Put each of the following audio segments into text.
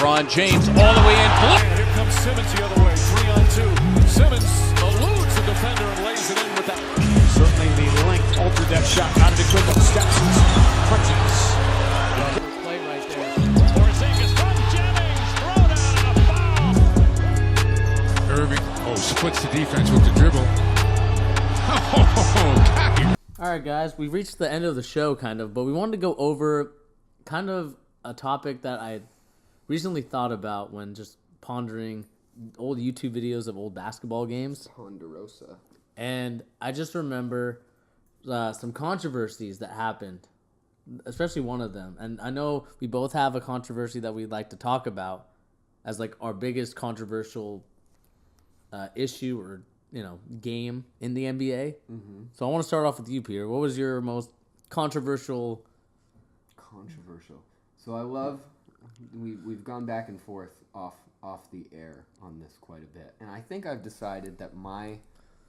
LeBron James all the way in. And here comes Simmons the other way, 3-on-2. Simmons eludes the defender and lays it in with that. Certainly the length altered that shot. Out of the quick steps and punches. Play right there. Porzingis from Jennings. Throw down and a foul. Irving, splits the defense with the dribble. Got him. All right, guys, we've reached the end of the show, kind of, but we wanted to go over kind of a topic that I recently thought about when just pondering old YouTube videos of old basketball games. Ponderosa. And I just remember some controversies that happened, especially one of them. And I know we both have a controversy that we'd like to talk about as like our biggest controversial issue or game in the NBA. Mm-hmm. So I want to start off with you, Peter. What was your most controversial? So I love we've gone back and forth off the air on this quite a bit, and I think I've decided that my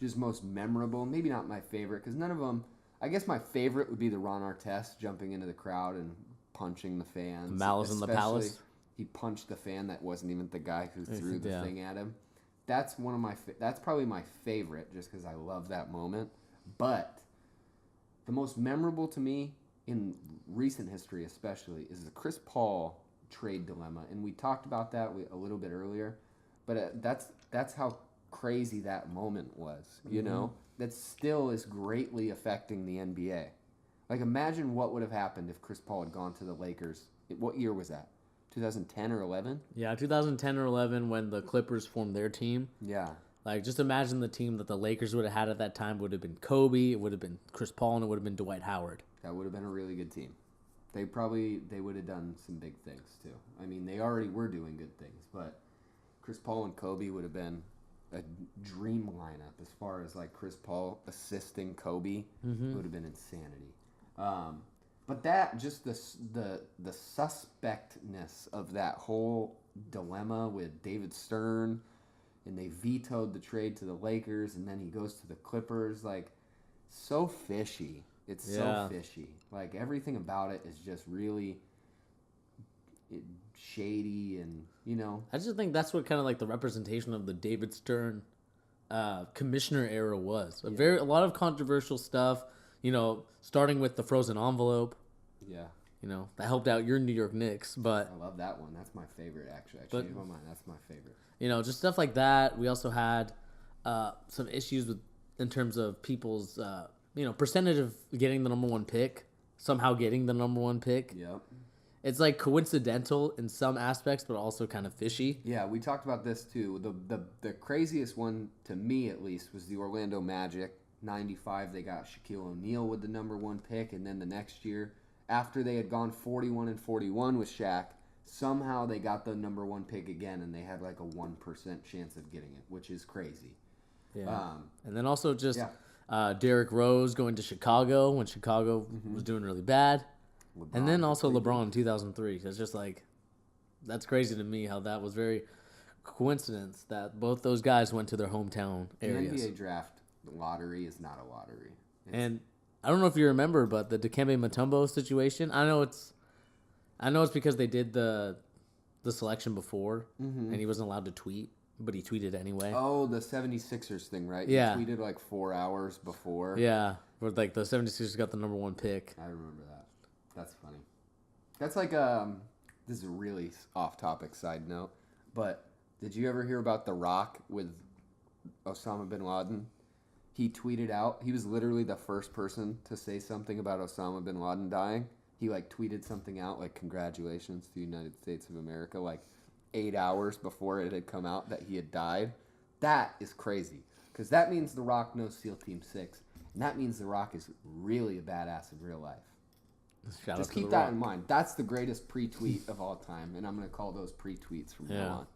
just most memorable, maybe not my favorite, because none of them. I guess my favorite would be the Ron Artest jumping into the crowd and punching the fans. The Malice in the Palace. He punched the fan that wasn't even the guy who threw the thing at him. That's one of my. That's probably my favorite, just because I love that moment. But the most memorable to me in recent history, especially, is the Chris Paul trade dilemma, and we talked about that a little bit earlier. But that's how crazy that moment was. You know, that still is greatly affecting the NBA. Like, imagine what would have happened if Chris Paul had gone to the Lakers. What year was that? 2010 or 11? Yeah, 2010 or 11 when the Clippers formed their team. Yeah. Like, just imagine the team that the Lakers would have had at that time would have been Kobe, it would have been Chris Paul, and it would have been Dwight Howard. That would have been a really good team. They would have done some big things, too. I mean, they already were doing good things, but Chris Paul and Kobe would have been a dream lineup as far as, like, Chris Paul assisting Kobe. It would have been insanity. But that, just the suspectness of that whole dilemma with David Stern, and they vetoed the trade to the Lakers, and then he goes to the Clippers, like, so fishy. It's so fishy. Like, everything about it is just really shady and, I just think that's what kind of like the representation of the David Stern commissioner era was. A lot of controversial stuff, starting with the frozen envelope. Yeah. That helped out your New York Knicks, but I love that one. That's my favorite, actually. I changed my mind. That's my favorite. Just stuff like that. We also had some issues in terms of people's, percentage of getting the number one pick, somehow getting the number one pick. Yep. It's like coincidental in some aspects, but also kind of fishy. Yeah, we talked about this too. The craziest one, to me at least, was the Orlando Magic. 95, they got Shaquille O'Neal with the number one pick, and then the next year, after they had gone 41-41 with Shaq, somehow they got the number one pick again, and they had like a 1% chance of getting it, which is crazy. Yeah. And then also just Derrick Rose going to Chicago when Chicago was doing really bad. And then also LeBron in 2003. It's just like, that's crazy to me how that was very coincidence that both those guys went to their hometown areas. The NBA draft lottery is not a lottery. And I don't know if you remember, but the Dikembe Mutombo situation, I know it's because they did the selection before, and he wasn't allowed to tweet, but he tweeted anyway. Oh, the 76ers thing, right? Yeah. He tweeted like 4 hours before. Yeah, where like the 76ers got the number one pick. I remember that. That's funny. That's like this is a really off-topic side note, but did you ever hear about The Rock with Osama bin Laden? He tweeted out, he was literally the first person to say something about Osama bin Laden dying. He like tweeted something out like, congratulations to the United States of America, like 8 hours before it had come out that he had died. That is crazy, because that means The Rock knows SEAL Team 6, and that means The Rock is really a badass in real life. Just keep that in mind. That's the greatest pre-tweet of all time, and I'm going to call those pre-tweets from now on.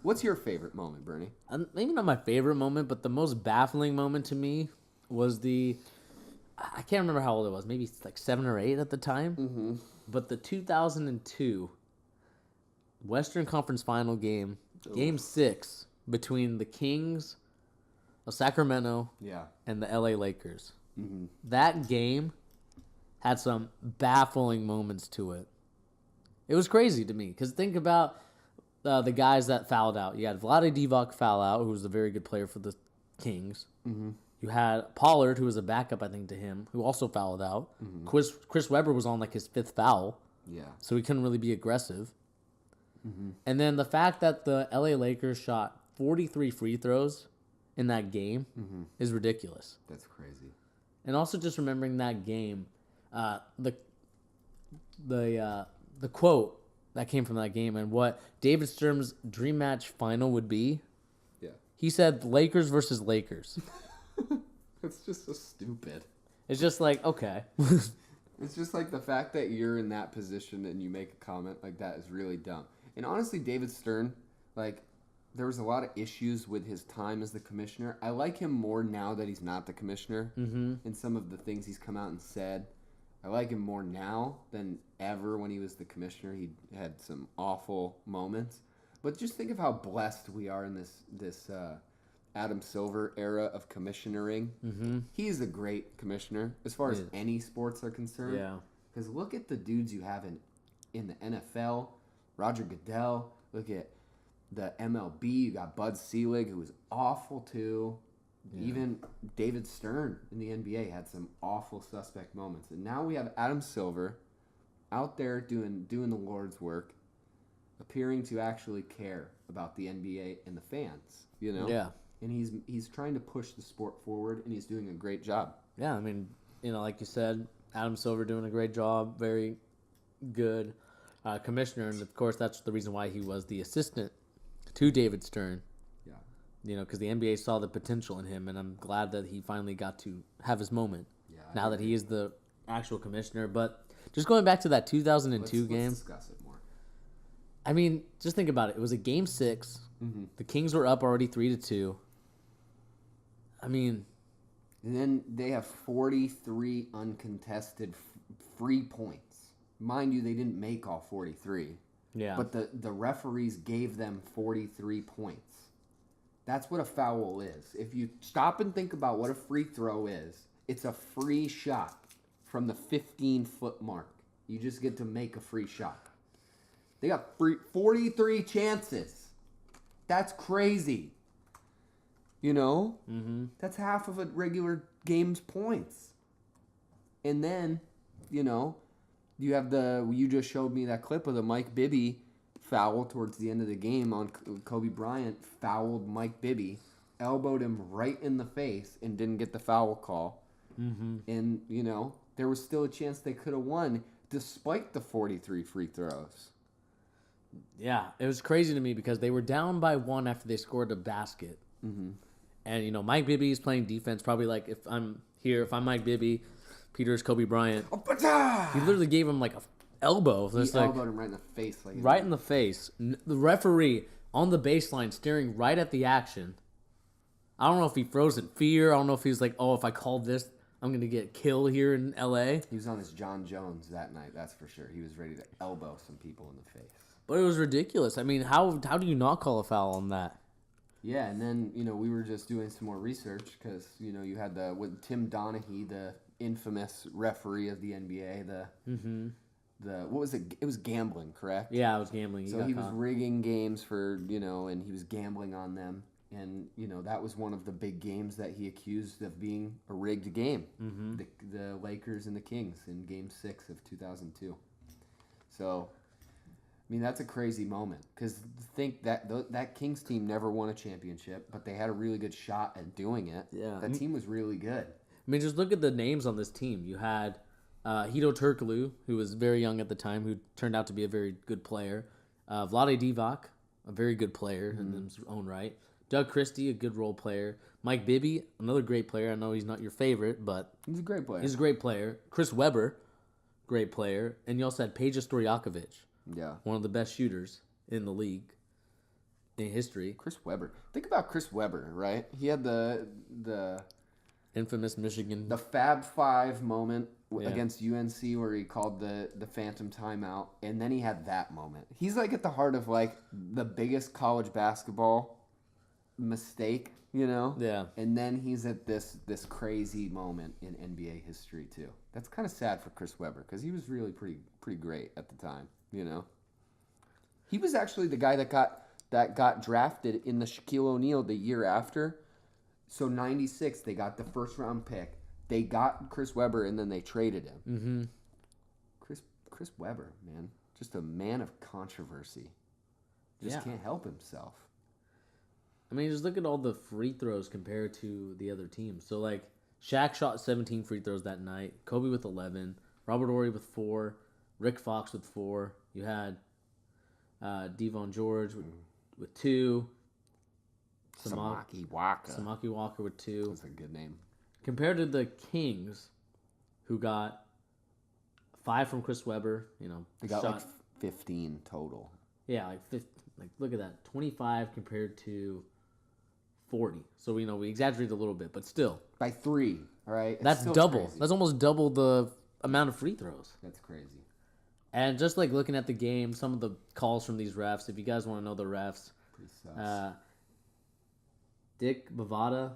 What's your favorite moment, Bernie? Maybe not my favorite moment, but the most baffling moment to me was I can't remember how old it was. Maybe like 7 or 8 at the time. But the 2002 Western Conference Final game, Game 6, between the Kings of Sacramento and the LA Lakers. That game had some baffling moments to it. It was crazy to me because think about the guys that fouled out. You had Vlade Divac foul out, who was a very good player for the Kings. Mm-hmm. You had Pollard, who was a backup, I think, to him, who also fouled out. Mm-hmm. Chris Webber was on like his 5th foul. Yeah. So he couldn't really be aggressive. Mm-hmm. And then the fact that the LA Lakers shot 43 free throws in that game is ridiculous. That's crazy. And also just remembering that game, the quote that came from that game and what David Stern's dream match final would be. Yeah. He said Lakers versus Lakers. That's just so stupid. It's just like, okay. It's just like the fact that you're in that position and you make a comment like that is really dumb. And honestly, David Stern, like, there was a lot of issues with his time as the commissioner. I like him more now that he's not the commissioner. Mm-hmm. And some of the things he's come out and said. I like him more now than ever when he was the commissioner. He had some awful moments. But just think of how blessed we are in this Adam Silver era of commissionering. Mm-hmm. He's a great commissioner as far as any sports are concerned. Yeah. Because look at the dudes you have in the NFL. Roger Goodell. Look at the MLB. You got Bud Selig, who was awful too. Yeah. Even David Stern in the NBA had some awful suspect moments. And now we have Adam Silver out there doing the Lord's work, appearing to actually care about the NBA and the fans, you know? Yeah. And he's trying to push the sport forward, and he's doing a great job. Yeah, I mean, like you said, Adam Silver doing a great job, very good commissioner, and of course that's the reason why he was the assistant to David Stern. Yeah. Because the NBA saw the potential in him, and I'm glad that he finally got to have his moment. Yeah. Now that he is the actual commissioner, but just going back to that 2002 game. Let's discuss it more. I mean, just think about it. It was a game 6. Mm-hmm. The Kings were up already 3-2. I mean, and then they have 43 uncontested free points. Mind you, they didn't make all 43. Yeah. But the referees gave them 43 points. That's what a foul is. If you stop and think about what a free throw is, it's a free shot from the 15-foot mark. You just get to make a free shot. They got 43 chances. That's crazy. You know? Mm-hmm. That's half of a regular game's points. And then, you have you just showed me that clip of the Mike Bibby foul towards the end of the game on Kobe Bryant, fouled Mike Bibby, elbowed him right in the face and didn't get the foul call. Mm-hmm. And, there was still a chance they could have won despite the 43 free throws. Yeah, it was crazy to me because they were down by 1 after they scored a basket. Mm-hmm. And, Mike Bibby is playing defense, probably like if I'm Mike Bibby, Peter's Kobe Bryant. He literally gave him like a elbow. He elbowed him right in the face. Right in the face. The referee on the baseline staring right at the action. I don't know if he froze in fear. I don't know if he was like, oh, if I call this, I'm going to get killed here in L.A. He was on his John Jones that night, that's for sure. He was ready to elbow some people in the face. But it was ridiculous. I mean, how do you not call a foul on that? Yeah, and then, we were just doing some more research because, you had with Tim Donaghy, the infamous referee of the NBA, what was it? It was gambling, correct? Yeah, it was gambling. So he was rigging games for, and he was gambling on them. And, that was one of the big games that he accused of being a rigged game. Mm-hmm. The Lakers and the Kings in Game 6 of 2002. So, I mean, that's a crazy moment. Because think that Kings team never won a championship, but they had a really good shot at doing it. Yeah. That team was really good. I mean, just look at the names on this team. You had Hedo Turkoglu, who was very young at the time, who turned out to be a very good player. Vlade Divac, a very good player in his own right. Doug Christie, a good role player. Mike Bibby, another great player. I know he's not your favorite, but he's a great player. He's a great player. Chris Webber, great player. And you also had Peja Stojakovic, one of the best shooters in the league in history. Chris Webber. Think about Chris Webber, right? He had the infamous Michigan. The Fab Five moment against UNC where he called the phantom timeout, and then he had that moment. He's like at the heart of like the biggest college basketball mistake, Yeah. And then he's at this crazy moment in NBA history too. That's kind of sad for Chris Webber because he was really pretty great at the time, He was actually the guy that got drafted in the Shaquille O'Neal the year after. So 96, they got the first round pick. They got Chris Webber, and then they traded him. Mm-hmm. Chris Webber, man, just a man of controversy. Just can't help himself. I mean, just look at all the free throws compared to the other teams. So, like, Shaq shot 17 free throws that night. Kobe with 11. Robert Horry with 4. Rick Fox with 4. You had Devon George with 2. Samaki Walker with 2. That's a good name. Compared to the Kings, who got 5 from Chris Webber, They got like 15 total. Yeah, like 50, like look at that, 25 compared to 40. So we exaggerated a little bit, but still By 3, all right? That's double. Crazy. That's almost double the amount of free throws. That's crazy. And just like looking at the game, some of the calls from these refs, if you guys want to know the refs, Pretty sus. Dick Bavada,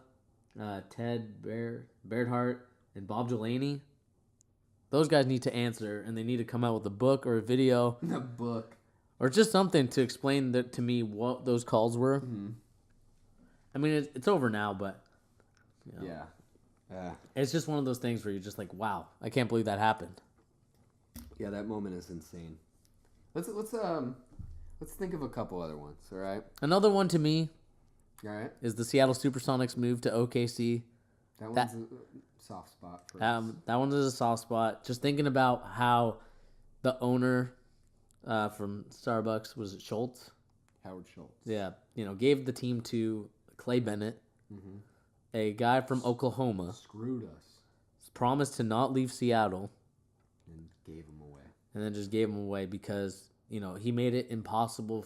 Ted Bernhardt, and Bob Delaney, those guys need to answer, and they need to come out with a book or a video. A book. Or just something to explain to me what those calls were. Mm-hmm. I mean, it's over now, but Yeah. it's just one of those things where you're just like, wow, I can't believe that happened. Yeah, that moment is insane. Let's think of a couple other ones, all right? Another one to me All right. is the Seattle SuperSonics move to OKC. That one's a soft spot for us. That one is a soft spot. Just thinking about how the owner from Starbucks, was it Schultz? Howard Schultz. Yeah, gave the team to Clay Bennett, a guy from Oklahoma, Screwed us promised to not leave Seattle, and gave him away. and then just gave him away because, he made it impossible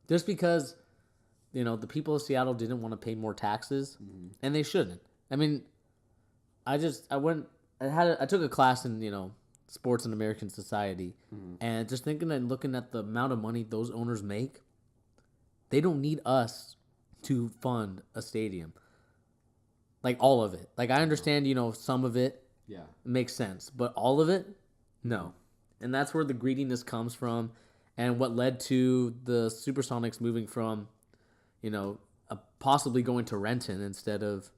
just because, the people of Seattle didn't want to pay more taxes, and they shouldn't. I mean, I took a class in, sports and American society, and just thinking and looking at the amount of money those owners make, they don't need us to fund a stadium. Like, all of it. Like, I understand, some of it makes sense, but all of it, no. And that's where the greediness comes from, and what led to the Supersonics moving from, possibly going to Renton instead of...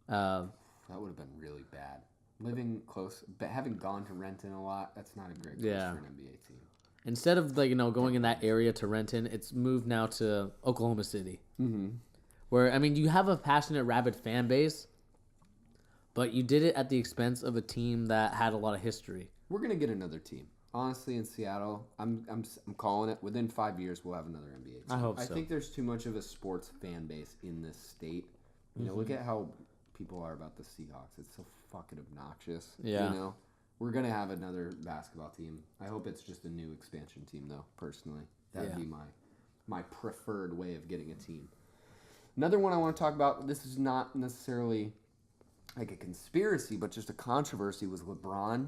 That would have been really bad. Living close, but having gone to Renton a lot, that's not a great place for an NBA team. Instead of going in that area to Renton, it's moved now to Oklahoma City. Mm-hmm. Where, I mean, you have a passionate Rabid fan base, but you did it at the expense of a team that had a lot of history. We're gonna get another team. Honestly, in Seattle, I'm calling it. Within 5 years, we'll have another NBA team. I hope so. I think there's too much of a sports fan base in this state. Look at how people are about the Seahawks. It's so fucking obnoxious. Yeah. We're gonna have another basketball team. I hope it's just a new expansion team, though. Personally, that'd be my preferred way of getting a team. Another one I want to talk about. This is not necessarily like a conspiracy, but just a controversy. Was LeBron?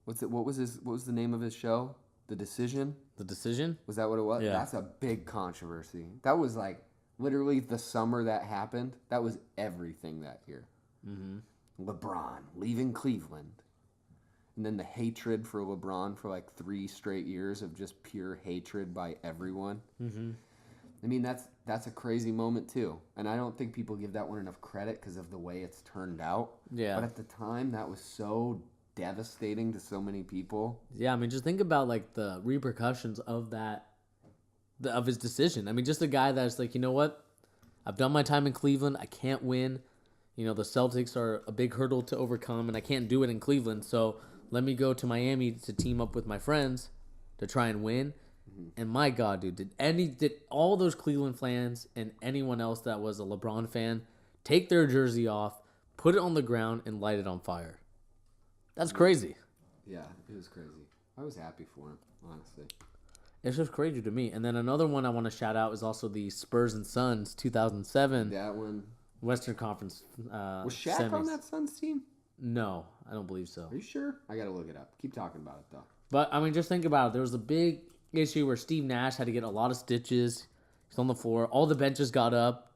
What was the name of his show? The Decision? The Decision? Was that what it was? Yeah. That's a big controversy. That was like literally the summer that happened. That was everything that year. Mm-hmm. LeBron leaving Cleveland. And then the hatred for LeBron for like 3 straight years of just pure hatred by everyone. Mm-hmm. I mean, that's a crazy moment too. And I don't think people give that one enough credit because of the way it's turned out. Yeah. But at the time, that was so devastating to so many people. Yeah, I mean, just think about like the repercussions of of his decision. I mean, just a guy that's like, you know what? I've done my time in Cleveland. I can't win. The Celtics are a big hurdle to overcome, and I can't do it in Cleveland. So let me go to Miami to team up with my friends to try and win. Mm-hmm. And my God, dude, did all those Cleveland fans and anyone else that was a LeBron fan take their jersey off, put it on the ground, and light it on fire? That's crazy. Yeah, it was crazy. I was happy for him, honestly. It's just crazy to me. And then another one I want to shout out is also the Spurs and Suns 2007 That one. Western Conference Was Shaq semis. on that Suns team? No, I don't believe so. Are you sure? I gotta look it up. Keep talking about it though. But I mean, just think about it. There was a big issue where Steve Nash had to get a lot of stitches. He's on the floor. All the benches got up,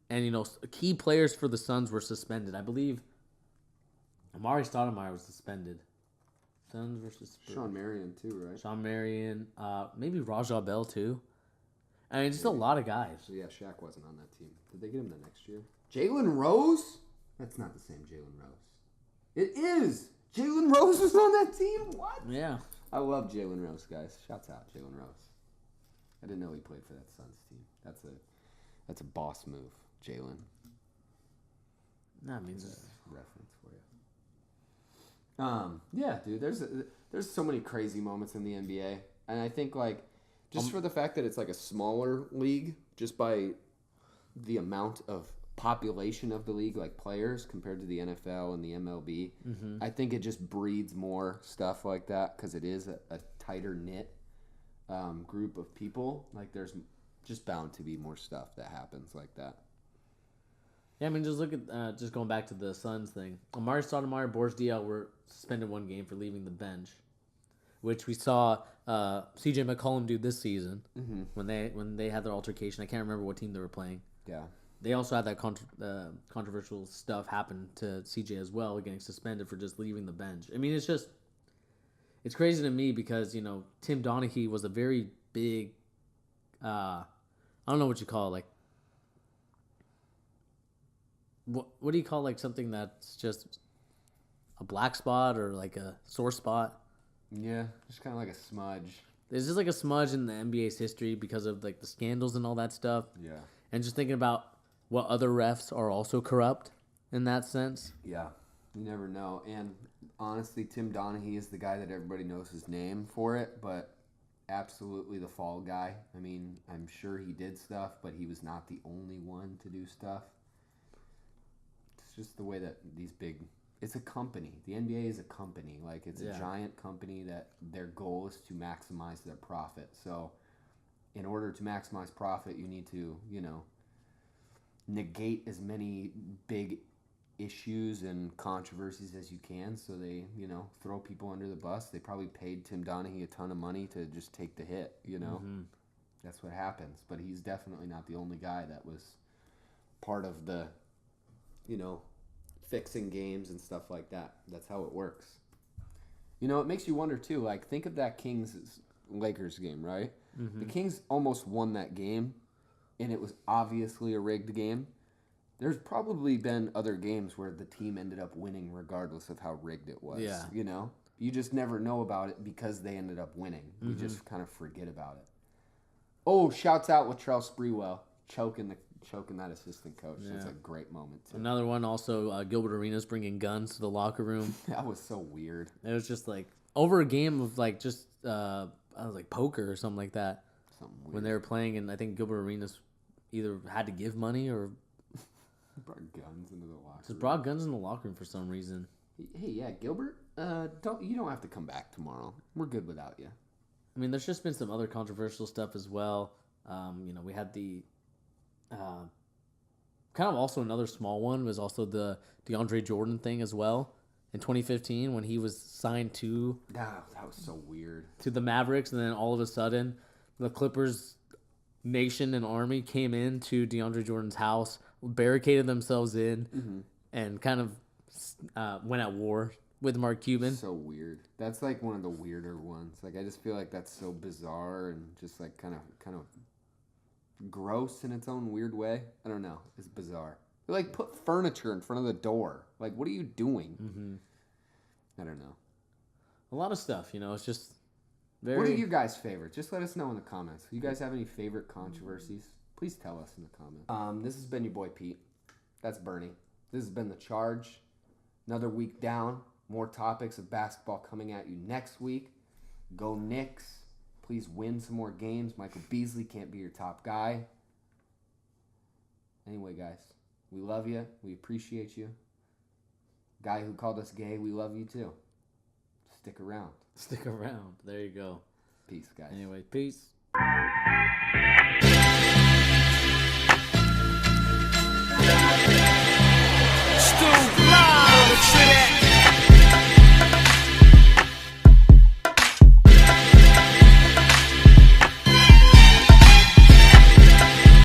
and key players for the Suns were suspended. I believe Amari Stoudemire was suspended. Suns versus Spurs. Sean Marion too, right? Sean Marion, maybe Rajah Bell too. I mean, just a lot of guys. So yeah, Shaq wasn't on that team. Did they get him the next year? Jalen Rose? That's not the same Jalen Rose. It is. Jalen Rose was on that team. What? Yeah. I love Jalen Rose, guys. Shouts out Jalen Rose. I didn't know he played for that Suns team. That's a boss move, Jalen. That means Reference for you. Yeah, dude. There's so many crazy moments in the NBA, and I think like just for the fact that it's like a smaller league, just by the amount of population of the league, like players compared to the NFL and the MLB, I think it just breeds more stuff like that because it is a tighter knit group of people. Like there's just bound to be more stuff that happens like that. Yeah, I mean, just look at just going back to the Suns thing. Amari Stoudemire, Boris Diaw were suspended one game for leaving the bench, which we saw C.J. McCollum do this season when they had their altercation. I can't remember what team they were playing. Yeah. They also had that controversial stuff happen to CJ as well, getting suspended for just leaving the bench. I mean, it's crazy to me because, you know, Tim Donaghy was a very big, I don't know what you call it, like, what do you call, like, something that's just a black spot or, like, a sore spot? Yeah, just kind of like a smudge. It's just like a smudge in the NBA's history because of, like, the scandals and all that stuff. Yeah. And just thinking about what other refs are also corrupt in that sense. Yeah, you never know. And honestly, Tim Donaghy is the guy that everybody knows his name for it, but absolutely the fall guy. I mean, I'm sure he did stuff, but he was not the only one to do stuff. It's just the way that these big... It's a company. The NBA is a company. Like, it's a giant company that their goal is to maximize their profit. So, in order to maximize profit, you need to, you know, negate as many big issues and controversies as you can, so they, you know, throw people under the bus. They probably paid Tim Donaghy a ton of money to just take the hit, you know. That's what happens. But he's definitely not the only guy that was part of the, you know, fixing games and stuff like that. That's how it works. You know, it makes you wonder too, like, think of that Kings-Lakers game, right? The Kings almost won that game, and it was obviously a rigged game. There's probably been other games where the team ended up winning regardless of how rigged it was. Yeah. You know? You just never know about it because they ended up winning. We just kind of forget about it. Oh, shouts out with Latrell Sprewell choking that assistant coach. That's a great moment, too. Another one also, Gilbert Arenas bringing guns to the locker room. That was so weird. It was just like over a game of like just I was like poker or something like that. Something weird. When they were playing, and I think Gilbert Arenas either had to give money or Brought guns into the locker just room. brought guns in the locker room for some reason. Hey, yeah, Gilbert, you don't have to come back tomorrow. We're good without you. I mean, there's just been some other controversial stuff as well. You know, we had the kind of also another small one was also the DeAndre Jordan thing as well in 2015 when he was signed to That was so weird. to the Mavericks, and then all of a sudden the Clippers nation and army came into DeAndre Jordan's house, barricaded themselves in, and kind of went at war with Mark Cuban. So weird. That's like one of the weirder ones. Like I just feel like that's so bizarre and just like kind of gross in its own weird way. I don't know. It's bizarre. They like put furniture in front of the door. Like what are you doing? I don't know. A lot of stuff, you know. It's just very. What are your guys' favorites? Just let us know in the comments. You guys have any favorite controversies? Please tell us in the comments. This has been your boy Pete. That's Bernie. This has been The Charge. Another week down. More topics of basketball coming at you next week. Go Knicks. Please win some more games. Michael Beasley can't be your top guy. Anyway, guys, we love you. We appreciate you. Guy who called us gay, we love you too. Stick around. Stick around. There you go. Peace, guys. Anyway, peace.